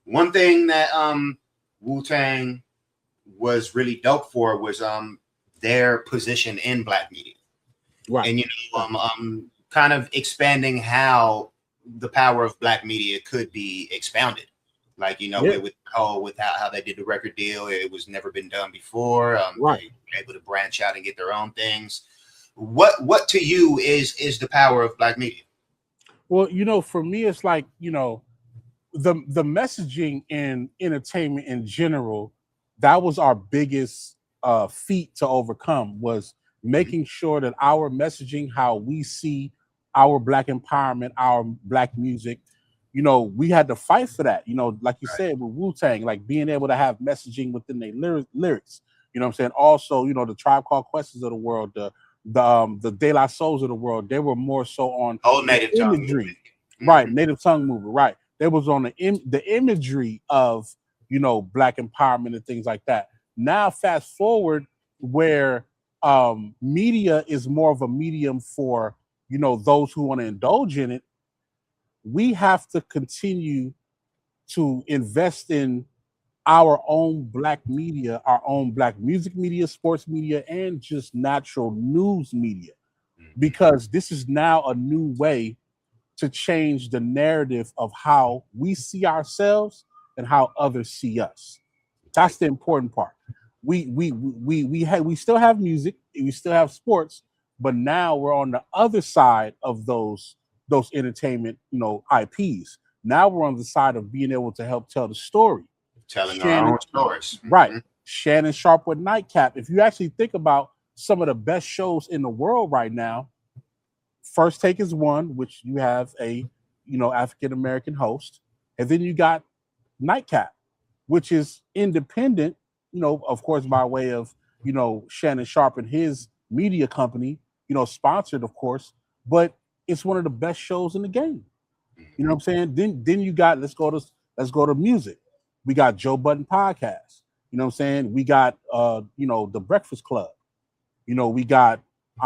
One thing that Wu-Tang was really dope for was their position in black media. Right. And kind of expanding how the power of black media could be expounded. Like, with how they did the record deal, it was never been done before. Right. They were able to branch out and get their own things. What to you is the power of black media? Well, for me, it's like, the messaging in entertainment in general, that was our biggest feat to overcome, was making sure that our messaging, how we see our black empowerment, our black music, we had to fight for that. Like you said with Wu-Tang, like being able to have messaging within their lyrics. You know what I'm saying? Also, the Tribe Called Questions of the world, the De La Souls of the world, they were more so on native imagery, right? Native tongue movement, right? They was on the imagery of black empowerment and things like that. Now, fast forward where media is more of a medium for those who want to indulge in it. We have to continue to invest in our own black media, our own black music media, sports media, and just natural news media, because this is now a new way to change the narrative of how we see ourselves and how others see us. That's the important part. We still have music, we still have sports, but now we're on the other side of those entertainment, IPs. Now we're on the side of being able to help tell the story. Telling our own stories. Right. Shannon Sharpe with Nightcap. If you actually think about some of the best shows in the world right now, First Take is one, which you have a, African-American host. And then you got Nightcap, which is independent, of course, by way of, Shannon Sharpe and his media company, sponsored, of course, but it's one of the best shows in the game. You know what I'm saying? Then you got, let's go to music. We got Joe Budden podcast. You know what I'm saying? We got the Breakfast Club. We got,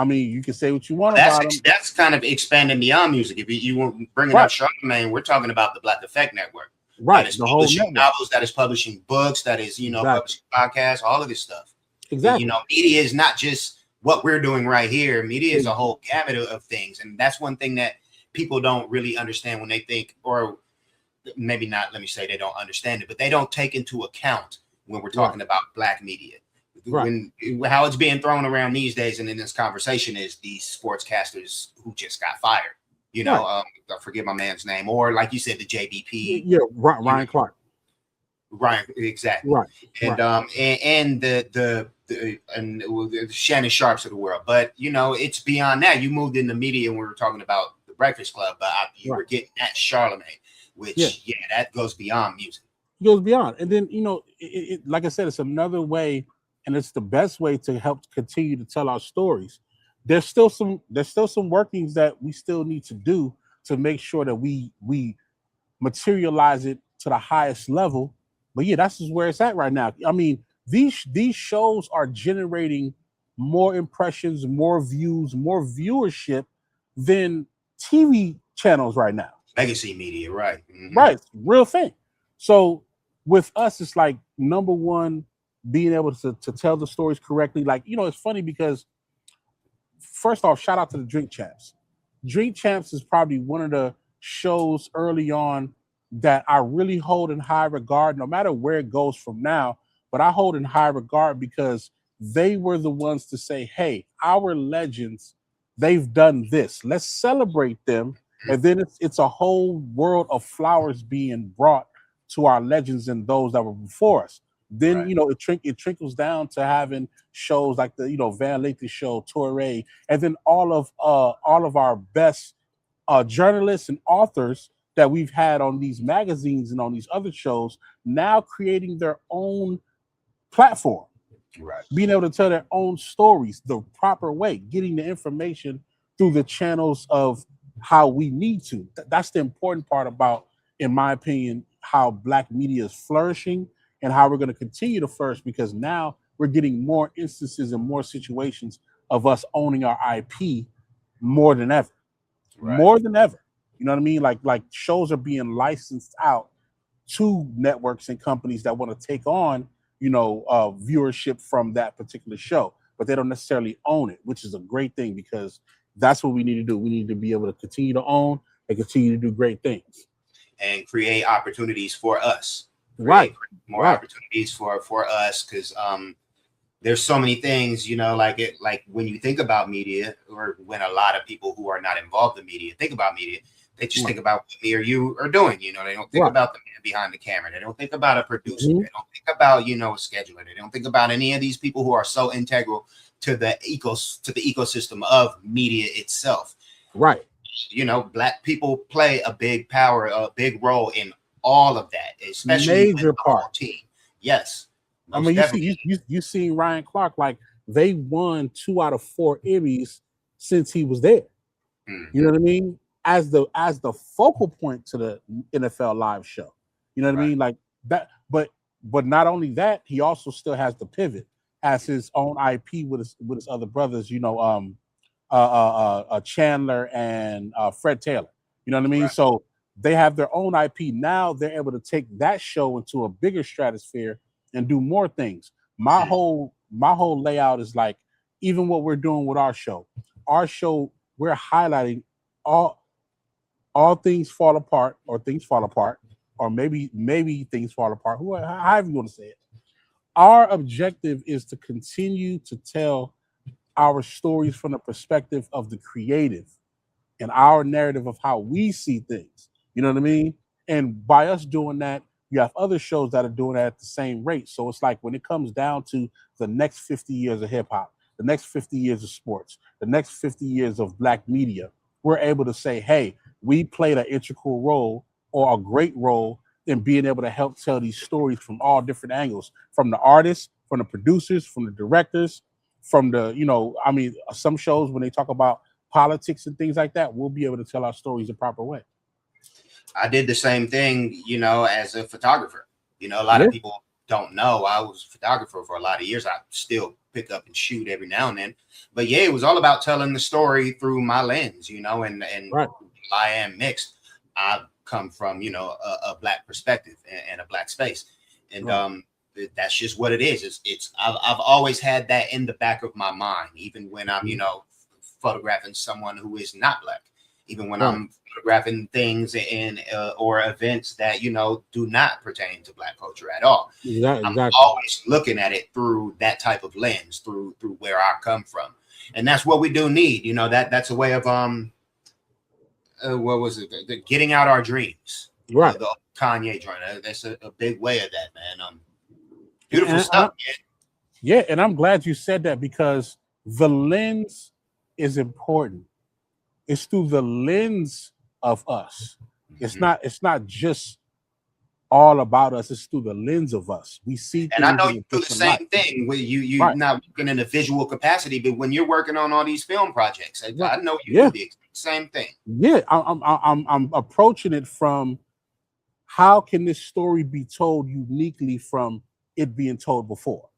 you can say what you want about them. That's kind of expanding beyond music. If you want bringing up Charlamagne, we're talking about the Black Effect Network. Right. That is publishing novels, that is publishing books, that is, publishing podcasts, all of this stuff. Exactly. Media is not just what we're doing right here. Media is a whole gamut of things. And that's one thing that people don't really understand when they think, or maybe not, let me say they don't understand it, but they don't take into account when we're talking about black media. When how it's being thrown around these days and in this conversation is these sportscasters who just got fired. I forget my man's name, or like you said, the JBP. Yeah, Ryan Clark. Ryan, exactly. Right. And and the Shannon Sharps of the world. But it's beyond that. You moved into media when we were talking about the Breakfast Club, but you were getting at Charlamagne, which that goes beyond music. It goes beyond. And then, like I said, it's another way, and it's the best way to help continue to tell our stories. There's still some workings that we still need to do to make sure that we materialize it to the highest level. But that's just where it's at right now. These shows are generating more impressions, more views, more viewership than TV channels right now. Legacy media, right? Right, real thing. So with us, it's like, number one, being able to tell the stories correctly. Like, it's funny because, first off, shout out to the Drink Champs. Drink Champs is probably one of the shows early on that I really hold in high regard, no matter where it goes from now. But I hold in high regard because they were the ones to say, hey, our legends, they've done this. Let's celebrate them. And then it's a whole world of flowers being brought to our legends and those that were before us. Then, it trickles down to having shows like the, Van Lathan show, Torre, and then all of our best journalists and authors that we've had on these magazines and on these other shows now creating their own platform, being able to tell their own stories the proper way, getting the information through the channels of how we need to. That's the important part about, in my opinion, how black media is flourishing and how we're going to continue to flourish, because now we're getting more instances and more situations of us owning our IP more than ever. More than ever. You know what I mean? Like shows are being licensed out to networks and companies that want to take on, viewership from that particular show, but they don't necessarily own it, which is a great thing because that's what we need to do. We need to be able to continue to own and continue to do great things and create opportunities for us. Right. More opportunities for us, because there's so many things, like when you think about media, or when a lot of people who are not involved in media think about media, they just think about what me or you are doing. They don't think about the man behind the camera. They don't think about a producer. They don't think about, a scheduler. They don't think about any of these people who are so integral to the ecosystem of media itself. Right. Black people play a big role in all of that, especially major part team. Yes. I mean, you seen Ryan Clark, like they won 2 out of 4 Emmys since he was there. You know what I mean? As the focal point to the NFL live show. You know what I mean? Like that, but not only that, he also still has the pivot as his own IP with his other brothers, Chandler and Fred Taylor. You know what I mean? Right. So they have their own IP. Now they're able to take that show into a bigger stratosphere and do more things. My whole layout is like, even what we're doing with our show, we're highlighting all things fall apart, or maybe things fall apart, however you want to say it. Our objective is to continue to tell our stories from the perspective of the creative and our narrative of how we see things. You know what I mean? And by us doing that, you have other shows that are doing that at the same rate. So it's like when it comes down to the next 50 years of hip hop, the next 50 years of sports, the next 50 years of Black media, we're able to say, hey, we played an integral role or a great role in being able to help tell these stories from all different angles, from the artists, from the producers, from the directors, from the, some shows when they talk about politics and things like that, we'll be able to tell our stories the proper way. I did the same thing, as a photographer. A lot of people don't know I was a photographer for a lot of years. I still pick up and shoot every now and then. But yeah, it was all about telling the story through my lens, and right. I am mixed. I come from, a Black perspective and a Black space. And right. That's just what it is. I've always had that in the back of my mind, even when I'm, photographing someone who is not Black, even when I'm photographing things and or events that do not pertain to Black culture at all. Exactly. I'm always looking at it through that type of lens, through where I come from, and that's what we do need. That's a way of what was it? The getting out our dreams. Right. The Kanye joint. That's a big way of that, man. Beautiful stuff. Yeah, and I'm glad you said that, because the lens is important. It's through the lens of us. It's not just all about us. It's through the lens of us. We see, and I know you do the same thing where you right. not working in a visual capacity, but when you're working on all these film projects, I know you do the same thing. Yeah, I'm approaching it from, how can this story be told uniquely from it being told before?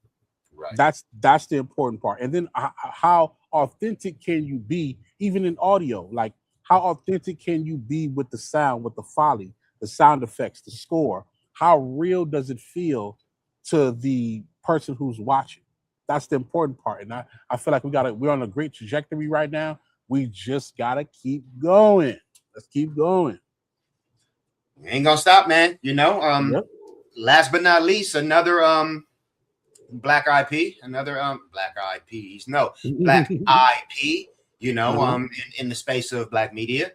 Right. That's the important part. And then how authentic can you be, even in audio? Like, how authentic can you be with the sound, with the foley, the sound effects, the score? How real does it feel to the person who's watching? That's the important part. And I feel like we're on a great trajectory right now. We just gotta keep going. Let's keep going. We ain't gonna stop, man. Last but not least, another Black IP, Black IPs. No, Black IP, in the space of Black media.